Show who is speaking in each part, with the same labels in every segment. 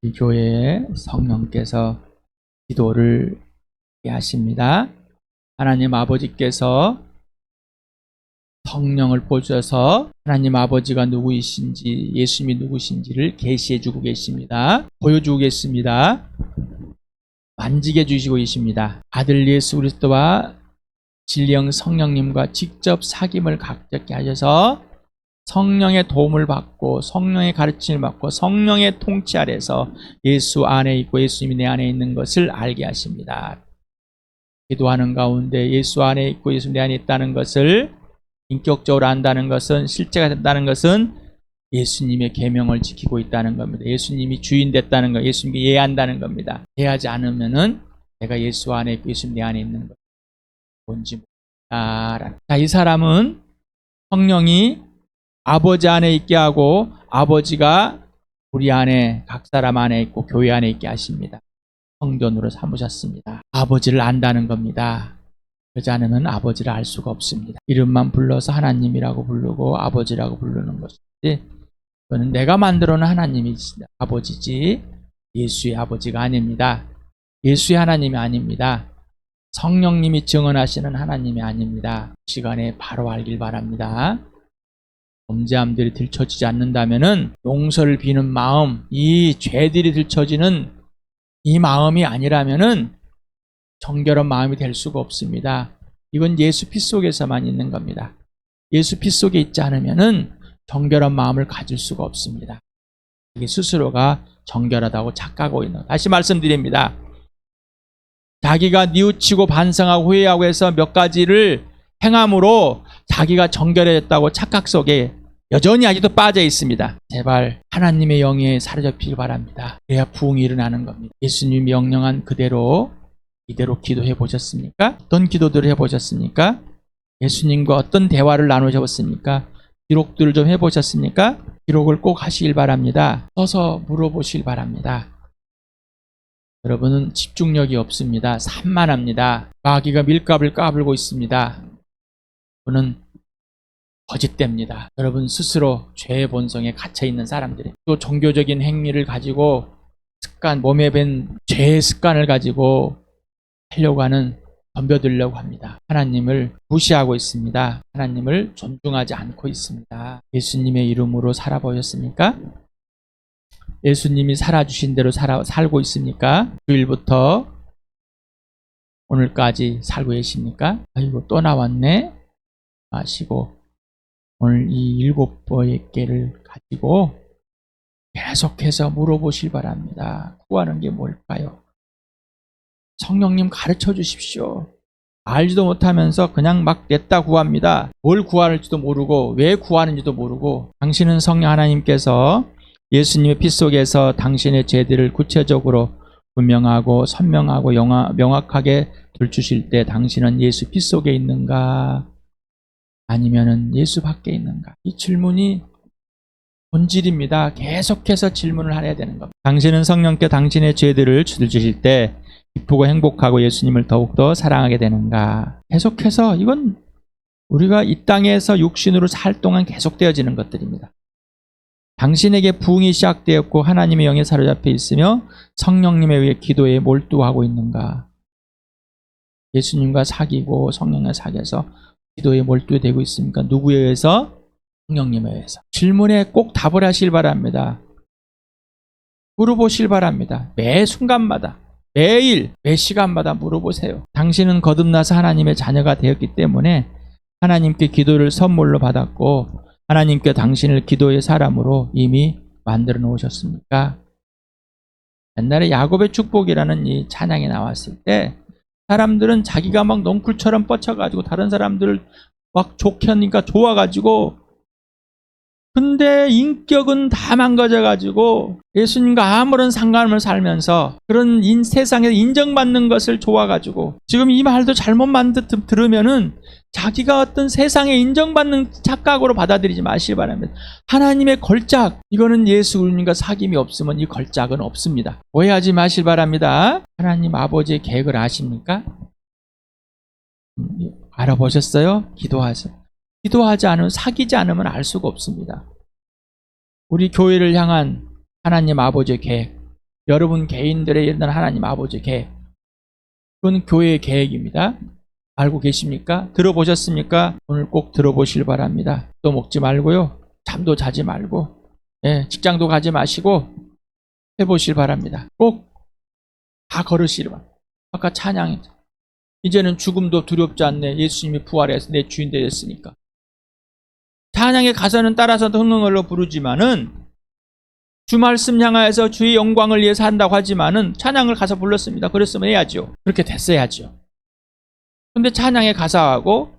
Speaker 1: 이 교회에 성령께서 기도를 하게 하십니다. 하나님 아버지께서 성령을 보셔서 하나님 아버지가 누구이신지, 예수님이 누구신지를 계시해 주고 계십니다. 보여주고 계십니다. 만지게 해주시고 계십니다. 아들 예수 그리스도와 진리형 성령님과 직접 사귐을 갖게 하셔서 성령의 도움을 받고 성령의 가르침을 받고 성령의 통치 아래서 예수 안에 있고 예수님이 내 안에 있는 것을 알게 하십니다. 기도하는 가운데 예수 안에 있고 예수 내 안에 있다는 것을 인격적으로 안다는 것은, 실제가 된다는 것은 예수님의 계명을 지키고 있다는 겁니다. 예수님이 주인 됐다는 것, 예수님이 이해한다는 겁니다. 이해하지 않으면은 내가 예수 안에 있고 예수님 내 안에 있는 것 뭔지 모른다. 자, 이 사람은 성령이 아버지 안에 있게 하고 아버지가 우리 안에, 각 사람 안에 있고 교회 안에 있게 하십니다. 성전으로 삼으셨습니다. 아버지를 안다는 겁니다. 그러지 않으면 아버지를 알 수가 없습니다. 이름만 불러서 하나님이라고 부르고 아버지라고 부르는 것이지, 그거는 내가 만들어 놓은 하나님이 아버지지 예수의 아버지가 아닙니다. 예수의 하나님이 아닙니다. 성령님이 증언하시는 하나님이 아닙니다. 시간에 바로 알길 바랍니다. 범죄함들이 들춰지지 않는다면은 용서를 비는 마음, 이 죄들이 들춰지는 이 마음이 아니라면은 정결한 마음이 될 수가 없습니다. 이건 예수 피 속에서만 있는 겁니다. 예수 피 속에 있지 않으면은 정결한 마음을 가질 수가 없습니다. 이게 스스로가 정결하다고 착각하고 있는 것. 다시 말씀드립니다. 자기가 뉘우치고 반성하고 후회하고 해서 몇 가지를 행함으로 자기가 정결해졌다고 착각 속에 여전히 아직도 빠져 있습니다. 제발 하나님의 영에 사로잡히길 바랍니다. 그래야 부흥이 일어나는 겁니다. 예수님이 명령한 그대로 이대로 기도해 보셨습니까? 어떤 기도들을 해보셨습니까? 예수님과 어떤 대화를 나누셨습니까? 기록들을 좀 해보셨습니까? 기록을 꼭 하시길 바랍니다. 써서 물어보시길 바랍니다. 여러분은 집중력이 없습니다. 산만합니다. 마귀가 밀값을 까불고 있습니다. 그는 거짓됩니다. 여러분 스스로 죄의 본성에 갇혀있는 사람들이 또 종교적인 행위를 가지고 습관, 몸에 밴 죄의 습관을 가지고 하려고 하는, 덤벼들려고 합니다. 하나님을 무시하고 있습니다. 하나님을 존중하지 않고 있습니다. 예수님의 이름으로 살아보셨습니까? 예수님이 살아주신 대로 살고 있습니까? 주일부터 오늘까지 살고 계십니까? 아이고 또 나왔네 마시고 오늘 이 7개를 가지고 계속해서 물어보실 바랍니다. 구하는 게 뭘까요? 성령님 가르쳐 주십시오. 알지도 못하면서 그냥 막 냈다 구합니다. 뭘 구하는지도 모르고 왜 구하는지도 모르고. 당신은 성령 하나님께서 예수님의 피 속에서 당신의 죄들을 구체적으로 분명하고 선명하고 명확하게 들추실 때 당신은 예수 피 속에 있는가 아니면은 예수 밖에 있는가? 이 질문이 본질입니다. 계속해서 질문을 해야 되는 겁니다. 당신은 성령께 당신의 죄들을 주실 때 기쁘고 행복하고 예수님을 더욱더 사랑하게 되는가? 계속해서 이건 우리가 이 땅에서 육신으로 살 동안 계속되어지는 것들입니다. 당신에게 부흥이 시작되었고 하나님의 영에 사로잡혀 있으며 성령님에 의해 기도에 몰두하고 있는가? 예수님과 사귀고 성령과 사귀어서 기도에 몰두되고 있습니까? 누구에 의해서? 성령님에 의해서. 질문에 꼭 답을 하실 바랍니다. 물어보실 바랍니다. 매 순간마다, 매일, 매 시간마다 물어보세요. 당신은 거듭나서 하나님의 자녀가 되었기 때문에 하나님께 기도를 선물로 받았고 하나님께 당신을 기도의 사람으로 이미 만들어 놓으셨습니까? 옛날에 야곱의 축복이라는 이 찬양이 나왔을 때 사람들은 자기가 막 넝쿨처럼 뻗쳐가지고 다른 사람들을 막 좋게 하니까 좋아가지고, 근데 인격은 다 망가져가지고 예수님과 아무런 상관을 살면서 그런 세상에서 인정받는 것을 좋아가지고, 지금 이 말도 잘못 들으면은 자기가 어떤 세상에 인정받는 착각으로 받아들이지 마시기 바랍니다. 하나님의 걸작, 이거는 예수님과 사귐이 없으면 이 걸작은 없습니다. 오해하지 마시기 바랍니다. 하나님 아버지의 계획을 아십니까? 알아보셨어요? 기도하세요. 기도하지 않으면, 사귀지 않으면 알 수가 없습니다. 우리 교회를 향한 하나님 아버지의 계획, 여러분 개인들의 이런 하나님 아버지 계획. 그건 교회의 계획입니다. 알고 계십니까? 들어보셨습니까? 오늘 꼭 들어보실 바랍니다. 또 먹지 말고요. 잠도 자지 말고, 직장도 가지 마시고 해보실 바랍니다. 꼭 다 걸으시길 바랍니다. 아까 찬양이 이제는 죽음도 두렵지 않네. 예수님이 부활해서 내 주인 되었으니까. 찬양의 가사는 따라서 흥흥을로 부르지만은 주 말씀 향하여서 주의 영광을 위해서 한다고 하지만은 찬양을 가사 불렀습니다. 그랬으면 해야죠. 그렇게 됐어야죠. 근데 찬양의 가사하고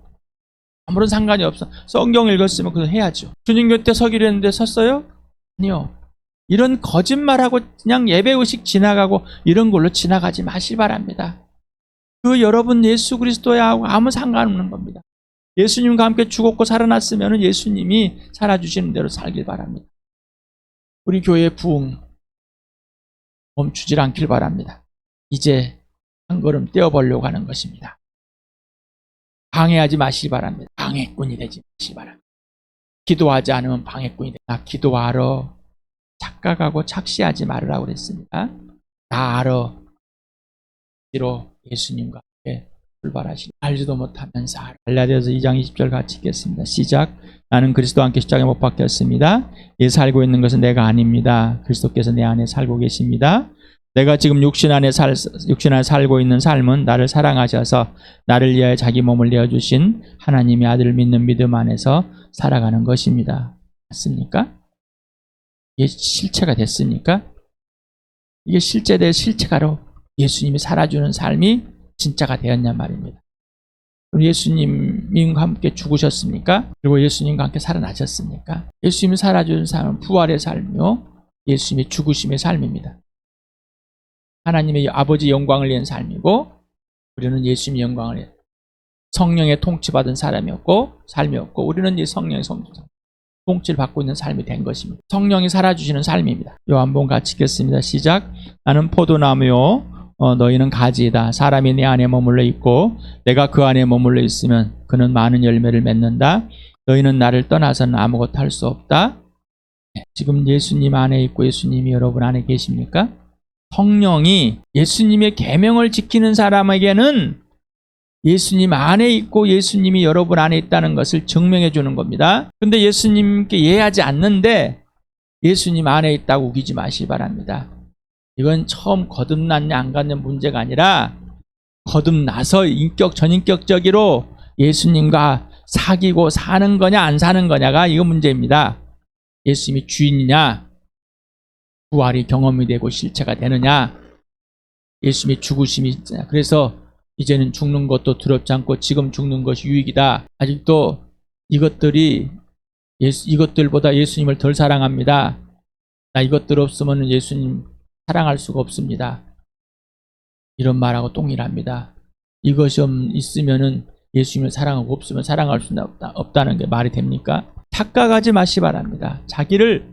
Speaker 1: 아무런 상관이 없어. 성경 읽었으면 그거 해야죠. 주님 곁에 서기로 했는데 섰어요? 아니요. 이런 거짓말하고 그냥 예배의식 지나가고 이런 걸로 지나가지 마시기 바랍니다. 그 여러분 예수 그리스도하고 아무 상관없는 겁니다. 예수님과 함께 죽었고 살아났으면 예수님이 살아주시는 대로 살길 바랍니다. 우리 교회의 부흥 멈추질 않길 바랍니다. 이제 한 걸음 떼어보려고 하는 것입니다. 방해하지 마시기 바랍니다. 방해꾼이 되지 마시기 바랍니다. 기도하지 않으면 방해꾼이 되다. 나 기도하러 착각하고 착시하지 말으라고 그랬습니다. 나 알아. 뒤로 예수님과 함께 출발하시고 알지도 못하면서 알아. 갈라디아서 2장 20절 같이 읽겠습니다. 시작. 나는 그리스도와 함께 십자가에 못 박혔습니다. 이 살고 있는 것은 내가 아닙니다. 그리스도께서 내 안에 살고 계십니다. 내가 지금 육신 안에 살고 있는 삶은 나를 사랑하셔서 나를 위하여 자기 몸을 내어주신 하나님의 아들을 믿는 믿음 안에서 살아가는 것입니다. 맞습니까? 이게 실체가 됐습니까? 이게 실제된 실체가로 예수님이 살아주는 삶이 진짜가 되었냔 말입니다. 그럼 예수님과 함께 죽으셨습니까? 그리고 예수님과 함께 살아나셨습니까? 예수님이 살아주는 삶은 부활의 삶이요, 예수님의 죽으심의 삶입니다. 하나님의 아버지 영광을 위한 삶이고, 우리는 예수님의 영광을 위한 성령의 통치받은 사람이었고 삶이었고, 우리는 이 성령의 통치를 받고 있는 삶이 된 것입니다. 성령이 살아주시는 삶입니다. 요한복음 같이 읽겠습니다. 시작. 나는 포도나무요, 너희는 가지이다. 사람이 내 안에 머물러 있고 내가 그 안에 머물러 있으면 그는 많은 열매를 맺는다. 너희는 나를 떠나서는 아무것도 할 수 없다. 지금 예수님 안에 있고 예수님이 여러분 안에 계십니까? 성령이 예수님의 계명을 지키는 사람에게는 예수님 안에 있고 예수님이 여러분 안에 있다는 것을 증명해 주는 겁니다. 근데 예수님께 이해하지 않는데 예수님 안에 있다고 우기지 마시기 바랍니다. 이건 처음 거듭났냐 안 갔냐 문제가 아니라 거듭나서 전인격적으로 예수님과 사귀고 사는 거냐 안 사는 거냐가 이거 문제입니다. 예수님이 주인이냐, 부활이 경험이 되고 실체가 되느냐, 예수님의 죽으심이 있냐. 그래서 이제는 죽는 것도 두렵지 않고 지금 죽는 것이 유익이다. 아직도 이것들보다 예수님을 덜 사랑합니다. 나 이것들 없으면 예수님 사랑할 수가 없습니다. 이런 말하고 동일합니다. 이것이 있으면은 예수님을 사랑하고 없으면 사랑할 수는 없다는 게 말이 됩니까? 착각하지 마시 바랍니다. 자기를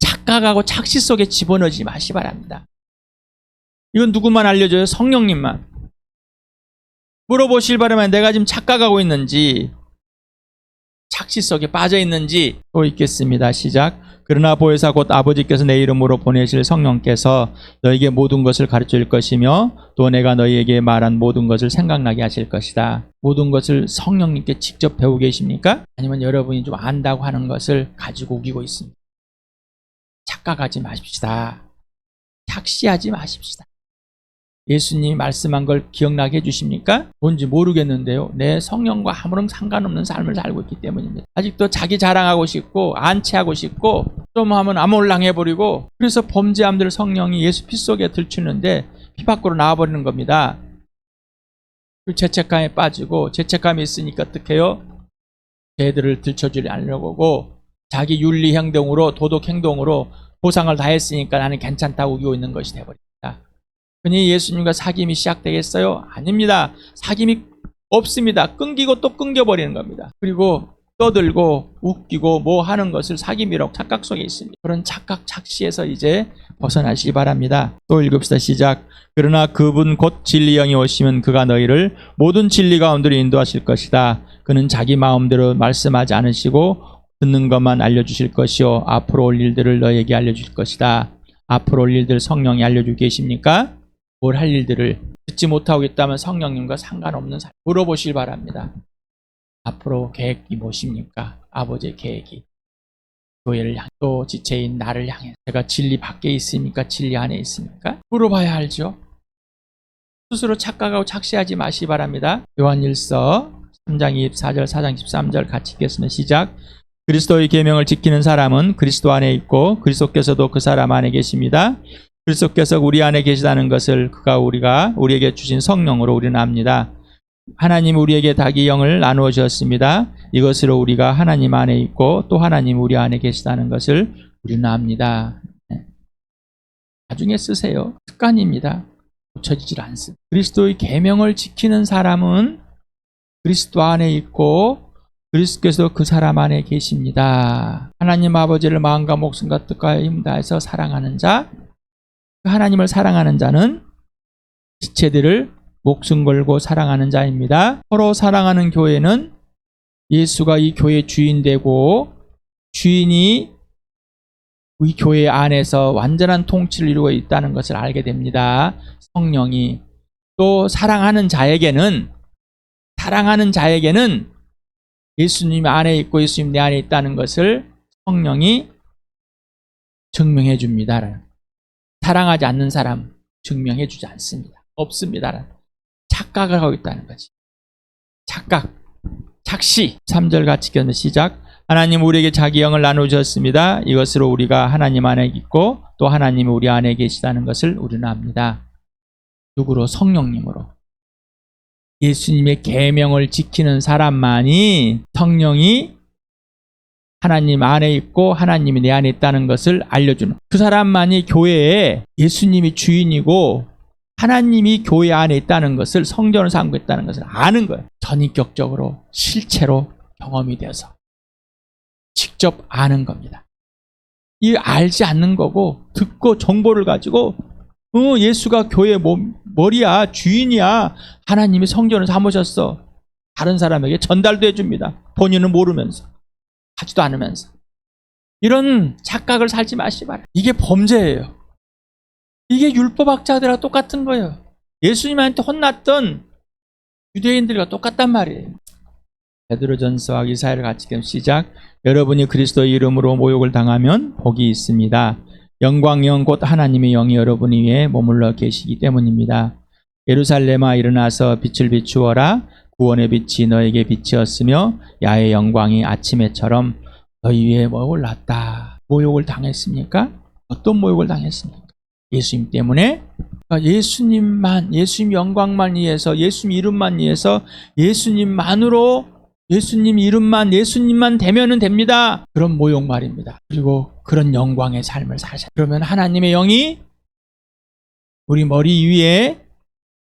Speaker 1: 착각하고 착시 속에 집어넣지 마시 바랍니다. 이건 누구만 알려줘요? 성령님만. 물어보실 바라면 내가 지금 착각하고 있는지 착시 속에 빠져 있는지. 또 읽겠습니다. 시작. 그러나 보혜사 곧 아버지께서 내 이름으로 보내실 성령께서 너에게 모든 것을 가르칠 것이며 또 내가 너희에게 말한 모든 것을 생각나게 하실 것이다. 모든 것을 성령님께 직접 배우고 계십니까? 아니면 여러분이 좀 안다고 하는 것을 가지고 우기고 있습니다. 착각하지 마십시다. 착시하지 마십시다. 예수님이 말씀한 걸 기억나게 해주십니까? 뭔지 모르겠는데요. 내 성령과 아무런 상관없는 삶을 살고 있기 때문입니다. 아직도 자기 자랑하고 싶고 안치하고 싶고 좀 하면 아몰랑해버리고, 그래서 범죄함들 성령이 예수 피 속에 들추는데 피 밖으로 나와버리는 겁니다. 그 죄책감에 빠지고, 죄책감이 있으니까 어떻게 해요? 죄들을 들춰주지 않으려고 하고 자기 윤리 행동으로, 도덕 행동으로 보상을 다 했으니까 나는 괜찮다고 우기고 있는 것이 되어버립니다. 그니 예수님과 사귐이 시작되겠어요? 아닙니다. 사귐이 없습니다. 끊기고 또 끊겨버리는 겁니다. 그리고 떠들고 웃기고 뭐 하는 것을 사귐이라고 착각 속에 있습니다. 그런 착각 착시에서 이제 벗어나시기 바랍니다. 또 읽읍시다. 시작. 그러나 그분 곧 진리 영이 오시면 그가 너희를 모든 진리 가운데로 인도하실 것이다. 그는 자기 마음대로 말씀하지 않으시고 듣는 것만 알려주실 것이요 앞으로 올 일들을 너희에게 알려주실 것이다. 앞으로 올 일들 성령이 알려주고 계십니까? 뭘 할 일들을 듣지 못하고 있다면 성령님과 상관없는 사람 물어보시기 바랍니다. 앞으로 계획이 무엇입니까? 아버지의 계획이 교회를 향해 또 지체인 나를 향해 제가 진리 밖에 있습니까? 진리 안에 있습니까? 물어봐야 알죠. 스스로 착각하고 착시하지 마시기 바랍니다. 요한일서 3장 24절 4장 13절 같이 읽겠습니다. 시작. 그리스도의 계명을 지키는 사람은 그리스도 안에 있고 그리스도께서도 그 사람 안에 계십니다. 그리스도께서 우리 안에 계시다는 것을 우리가 우리에게 주신 성령으로 우리는 압니다. 하나님 우리에게 자기 영을 나누어 주셨습니다. 이것으로 우리가 하나님 안에 있고 또 하나님 우리 안에 계시다는 것을 우리는 압니다. 나중에 쓰세요. 습관입니다. 고쳐지질 않습니다. 그리스도의 계명을 지키는 사람은 그리스도 안에 있고 그리스도께서 그 사람 안에 계십니다. 하나님 아버지를 마음과 목숨과 뜻과 힘 다해서 사랑하는 자, 하나님을 사랑하는 자는 지체들을 목숨 걸고 사랑하는 자입니다. 서로 사랑하는 교회는 예수가 이 교회의 주인 되고 주인이 이 교회 안에서 완전한 통치를 이루고 있다는 것을 알게 됩니다. 성령이 또 사랑하는 자에게는 예수님 안에 있고 예수님 내 안에 있다는 것을 성령이 증명해 줍니다. 사랑하지 않는 사람 증명해 주지 않습니다. 없습니다. 착각을 하고 있다는 거지. 착시. 3절 같이 읽으면 시작. 하나님 우리에게 자기 영을 나누셨습니다. 이것으로 우리가 하나님 안에 있고 또 하나님이 우리 안에 계시다는 것을 우리는 압니다. 누구로? 성령님으로. 예수님의 계명을 지키는 사람만이 성령이 하나님 안에 있고 하나님이 내 안에 있다는 것을 알려주는 그 사람만이 교회에 예수님이 주인이고 하나님이 교회 안에 있다는 것을 성전을 삼고 있다는 것을 아는 거예요. 전인격적으로 실체로 경험이 되어서 직접 아는 겁니다. 이 알지 않는 거고 듣고 정보를 가지고 예수가 교회 머리야 주인이야 하나님이 성전을 삼으셨어 다른 사람에게 전달도 해줍니다. 본인은 모르면서 하지도 않으면서 이런 착각을 살지 마시기 바랍니다. 이게 범죄예요. 이게 율법학자들과 똑같은 거예요. 예수님한테 혼났던 유대인들과 똑같단 말이에요. 베드로전서와 이사야를 같이 읽으면 시작. 여러분이 그리스도의 이름으로 모욕을 당하면 복이 있습니다. 영광의 영 곧 하나님의 영이 여러분 위에 머물러 계시기 때문입니다. 예루살렘아 일어나서 빛을 비추어라. 구원의 빛이 너에게 빛이었으며 야의 영광이 아침에처럼 너희 위에 올랐다. 모욕을 당했습니까? 어떤 모욕을 당했습니까? 예수님 때문에. 예수님만, 예수님 영광만 위해서, 예수님 이름만 위해서, 예수님만으로, 예수님 이름만, 예수님만 되면은 됩니다. 그런 모욕 말입니다. 그리고 그런 영광의 삶을 사셔. 그러면 하나님의 영이 우리 머리 위에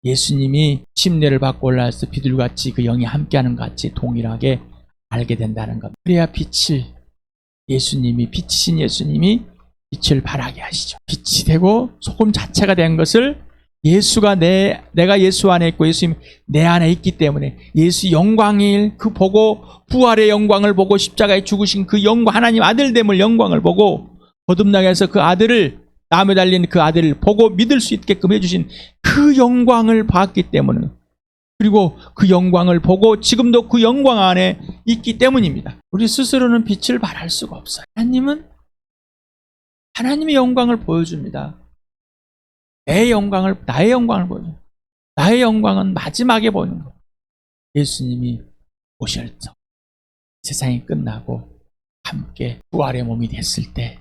Speaker 1: 예수님이 침례를 받고 올라와서 비둘같이 그 영이 함께하는 것 같이 동일하게 알게 된다는 것. 그래야 빛을 예수님이 빛이신 예수님이 빛을 발하게 하시죠. 빛이 되고 소금 자체가 된 것을 예수가 내가 예수 안에 있고 예수님 내 안에 있기 때문에 예수 영광을 그 보고 부활의 영광을 보고 십자가에 죽으신 그 영광 하나님 아들됨을 영광을 보고 거듭나게 해서 그 아들을 나무에 달린 그 아들을 보고 믿을 수 있게끔 해주신 그 영광을 봤기 때문에 그리고 그 영광을 보고 지금도 그 영광 안에 있기 때문입니다. 우리 스스로는 빛을 발할 수가 없어요. 하나님은 하나님의 영광을 보여줍니다. 나의 영광을 보여줘요. 나의 영광은 마지막에 보이는 거예요. 예수님이 오셔서 세상이 끝나고 함께 부활의 몸이 됐을 때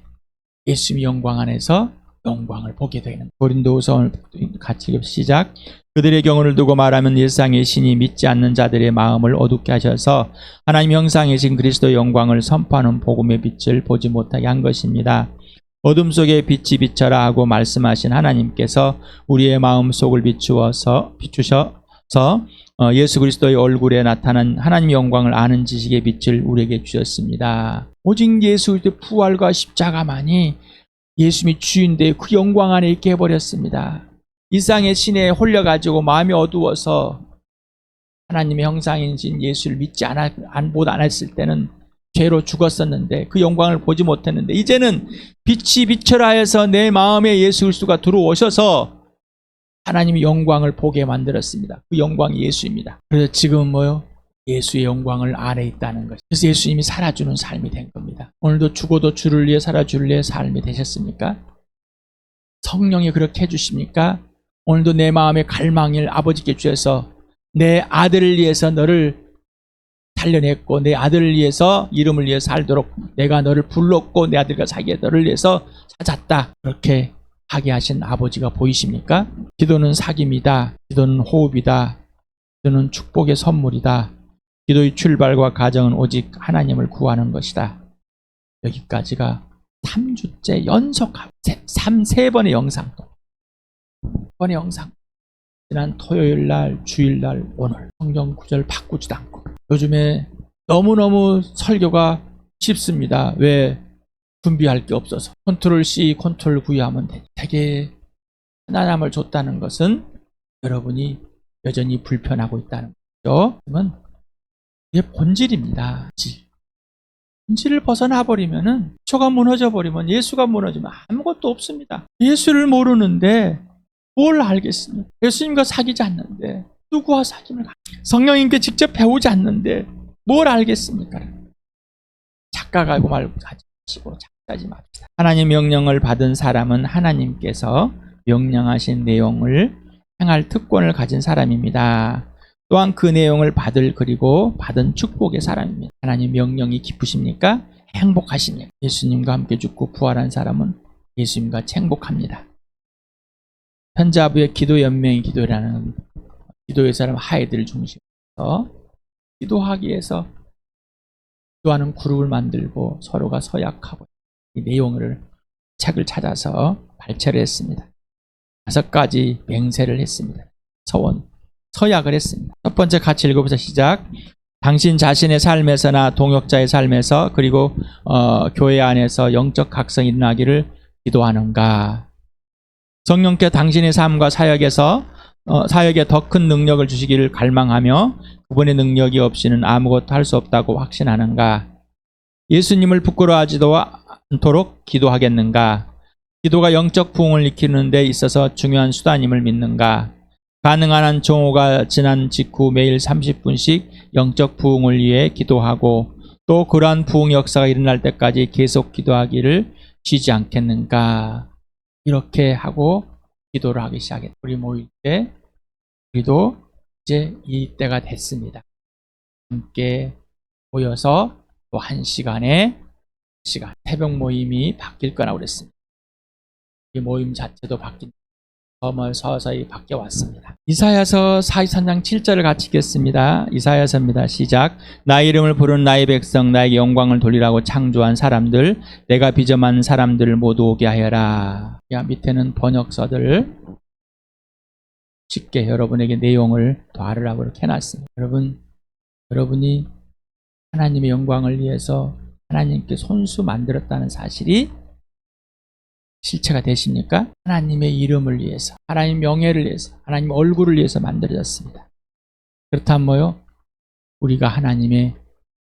Speaker 1: 예수님의 영광 안에서 영광을 보게 되는 고린도후서 같이 시작. 그들의 경우를 두고 말하면 일상의 신이 믿지 않는 자들의 마음을 어둡게 하셔서 하나님 형상이신 그리스도의 영광을 선포하는 복음의 빛을 보지 못하게 한 것입니다. 어둠 속에 빛이 비쳐라 하고 말씀하신 하나님께서 우리의 마음속을 비추셔서 예수 그리스도의 얼굴에 나타난 하나님의 영광을 아는 지식의 빛을 우리에게 주셨습니다. 오직 예수 그리스도의 부활과 십자가만이 예수님이 주인되어 그 영광 안에 있게 해버렸습니다. 이상의 신에 홀려가지고 마음이 어두워서 하나님의 형상이신 예수를 믿지 못 않았을 때는 죄로 죽었었는데 그 영광을 보지 못했는데 이제는 빛이 비춰라 해서 내 마음에 예수 그리스도가 들어오셔서 하나님이 영광을 보게 만들었습니다. 그 영광이 예수입니다. 그래서 지금 뭐요? 예수의 영광을 안에 있다는 것. 그래서 예수님이 살아주는 삶이 된 겁니다. 오늘도 죽어도 주를 위해 살아주를 위해 삶이 되셨습니까? 성령이 그렇게 해주십니까? 오늘도 내 마음의 갈망을 아버지께 주셔서 내 아들을 위해서 너를 살려냈고 내 아들을 위해서 이름을 위해 살도록 내가 너를 불렀고 내 아들과 사귀어 너를 위해서 찾았다. 그렇게 하게 하신 아버지가 보이십니까? 기도는 사귐이다. 기도는 호흡이다. 기도는 축복의 선물이다. 기도의 출발과 과정은 오직 하나님을 구하는 것이다. 여기까지가 3주째 연속하고 3번의 영상. 3번의 영상. 지난 토요일날, 주일날, 오늘 성경 구절 바꾸지도 않고 요즘에 너무너무 설교가 쉽습니다. 왜? 준비할 게 없어서 컨트롤 C, 컨트롤 V 하면 돼. 되게 편안함을 줬다는 것은 여러분이 여전히 불편하고 있다는 거죠. 그러면 이게 본질입니다. 본질을 벗어나 버리면은 초가 무너져 버리면 예수가 무너지면 아무것도 없습니다. 예수를 모르는데 뭘 알겠습니까? 예수님과 사귀지 않는데 누구와 사귐을 성령님께 직접 배우지 않는데 뭘 알겠습니까? 착각하고 말고 하지 마시고 착각하지 맙시다. 하나님 명령을 받은 사람은 하나님께서 명령하신 내용을 행할 특권을 가진 사람입니다. 또한 그 내용을 받을 그리고 받은 축복의 사람입니다. 하나님 명령이 기쁘십니까? 행복하십니까? 예수님과 함께 죽고 부활한 사람은 예수님과 같이 행복합니다. 현자부의 기도연맹의 기도라는 기도의 사람 하이들 중심으로 기도하기 위해서 기도하는 그룹을 만들고 서로가 서약하고 이 내용을 책을 찾아서 발췌를 했습니다. 5가지 맹세를 했습니다. 서약을 했습니다. 첫 번째 같이 읽어보자. 시작. 당신 자신의 삶에서나 동역자의 삶에서 그리고 교회 안에서 영적 각성이 일어나기를 기도하는가. 성령께 당신의 삶과 사역에 더 큰 능력을 주시기를 갈망하며 그분의 능력이 없이는 아무것도 할 수 없다고 확신하는가. 예수님을 부끄러워하지도 않도록 기도하겠는가. 기도가 영적 부흥을 일으키는 데 있어서 중요한 수단임을 믿는가. 가능한 한 정오가 지난 직후 매일 30분씩 영적 부흥을 위해 기도하고 또 그러한 부흥 역사가 일어날 때까지 계속 기도하기를 쉬지 않겠는가. 이렇게 하고 기도를 하기 시작했다. 우리 모일 때 우리도 이제 이 때가 됐습니다. 함께 모여서 또 1시간 새벽 모임이 바뀔 거라고 그랬습니다. 이 모임 자체도 서서히 바뀌어 왔습니다. 이사야서 43장 7절을 같이 읽겠습니다. 이사야서입니다. 시작. 나의 이름을 부르는 나의 백성, 나에게 영광을 돌리라고 창조한 사람들, 내가 빚어만 사람들을 모두 오게 하여라. 밑에는 번역서들 쉽게 여러분에게 내용을 더 알으라고 이렇게 해놨습니다. 여러분이 하나님의 영광을 위해서 하나님께 손수 만들었다는 사실이 실체가 되십니까? 하나님의 이름을 위해서, 하나님 명예를 위해서, 하나님 얼굴을 위해서 만들어졌습니다. 그렇다면 뭐요? 우리가 하나님의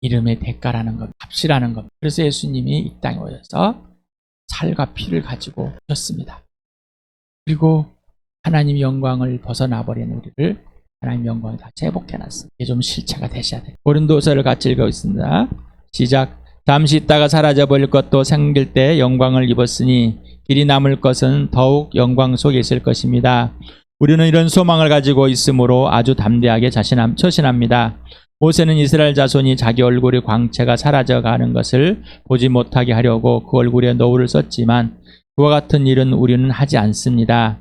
Speaker 1: 이름의 대가라는 것, 값이라는 것. 그래서 예수님이 이 땅에 오셔서 살과 피를 가지고 오셨습니다. 그리고 하나님의 영광을 벗어나버린 우리를 하나님의 영광을 다시 회복해놨습니다. 이게 좀 실체가 되셔야 돼요. 고린도서를 같이 읽어보겠습니다. 시작. 잠시 있다가 사라져버릴 것도 생길 때 영광을 입었으니 길이 남을 것은 더욱 영광 속에 있을 것입니다. 우리는 이런 소망을 가지고 있으므로 아주 담대하게 처신합니다. 모세는 이스라엘 자손이 자기 얼굴의 광채가 사라져가는 것을 보지 못하게 하려고 그 얼굴에 노울을 썼지만 그와 같은 일은 우리는 하지 않습니다.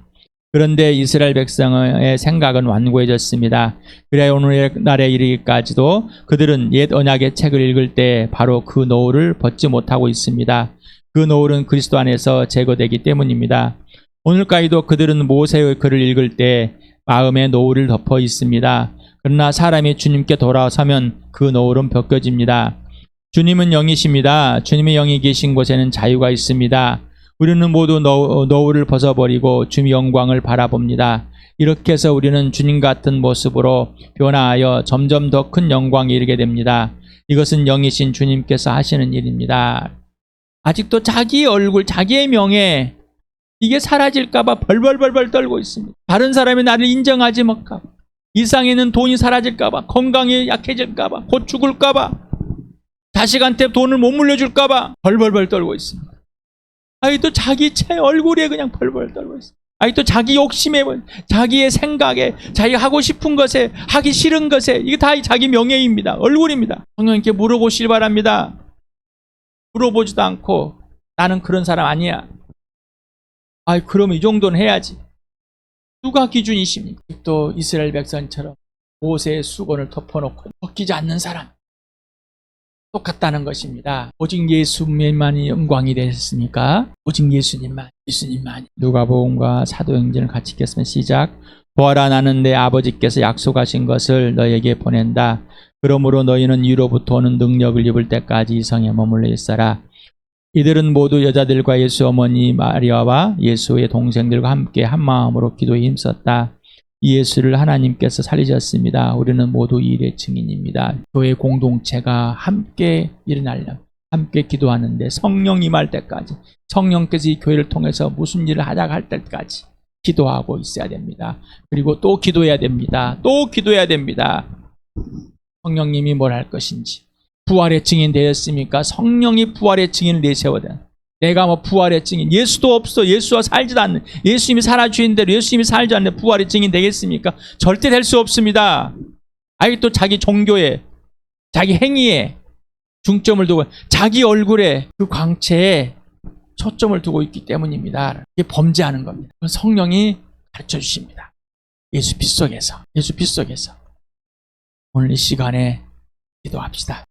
Speaker 1: 그런데 이스라엘 백성의 생각은 완고해졌습니다. 그래야 오늘날에 이르기까지도 그들은 옛 언약의 책을 읽을 때 바로 그 노울을 벗지 못하고 있습니다. 그 노울은 그리스도 안에서 제거되기 때문입니다. 오늘까지도 그들은 모세의 글을 읽을 때 마음의 노울을 덮어 있습니다. 그러나 사람이 주님께 돌아서면 그 노울은 벗겨집니다. 주님은 영이십니다. 주님의 영이 계신 곳에는 자유가 있습니다. 우리는 모두 노울을 벗어버리고 주님의 영광을 바라봅니다. 이렇게 해서 우리는 주님 같은 모습으로 변화하여 점점 더 큰 영광에 이르게 됩니다. 이것은 영이신 주님께서 하시는 일입니다. 아직도 자기 얼굴, 자기의 명예 이게 사라질까봐 벌벌벌벌 떨고 있습니다. 다른 사람이 나를 인정하지 못할까, 이상에 있는 돈이 사라질까봐, 건강이 약해질까봐, 곧 죽을까봐, 자식한테 돈을 못 물려줄까봐 벌벌벌 떨고 있습니다. 아직도 자기 제 얼굴에 그냥 벌벌 떨고 있습니다. 아직도 자기 욕심에, 자기의 생각에, 자기가 하고 싶은 것에, 하기 싫은 것에, 이게 다 자기 명예입니다. 얼굴입니다. 성령님께 물어보시길 바랍니다. 물어보지도 않고 나는 그런 사람 아니야. 아이, 그러면 이 정도는 해야지. 누가 기준이십니까? 또 이스라엘 백성처럼 모세의 수건을 덮어놓고 벗기지 않는 사람 똑같다는 것입니다. 오직 예수님만이 영광이 되셨으니까 오직 예수님만. 누가복음과 사도행전을 같이 읽겠습니다. 시작. 보아라, 나는 내 아버지께서 약속하신 것을 너에게 보낸다. 그러므로 너희는 위로부터 오는 능력을 입을 때까지 이 성에 머물러 있어라. 이들은 모두 여자들과 예수 어머니 마리아와 예수의 동생들과 함께 한 마음으로 기도에 힘썼다. 이 예수를 하나님께서 살리셨습니다. 우리는 모두 이 일의 증인입니다. 교회 공동체가 함께 일어나려면, 함께 기도하는데 성령 임할 때까지, 성령께서 이 교회를 통해서 무슨 일을 하자고 할 때까지 기도하고 있어야 됩니다. 그리고 또 기도해야 됩니다. 또 기도해야 됩니다. 성령님이 뭘 할 것인지. 부활의 증인 되었습니까? 성령이 부활의 증인을 내세워야 돼. 내가 뭐 부활의 증인, 예수도 없어, 예수와 살지도 않는, 예수님이 살아주신 대로 예수님이 살지 않는 부활의 증인 되겠습니까? 절대 될 수 없습니다. 아직도 자기 종교에, 자기 행위에 중점을 두고, 자기 얼굴에, 그 광채에 초점을 두고 있기 때문입니다. 이게 범죄하는 겁니다. 성령이 가르쳐 주십니다. 예수 빛 속에서 오늘 이 시간에 기도합시다.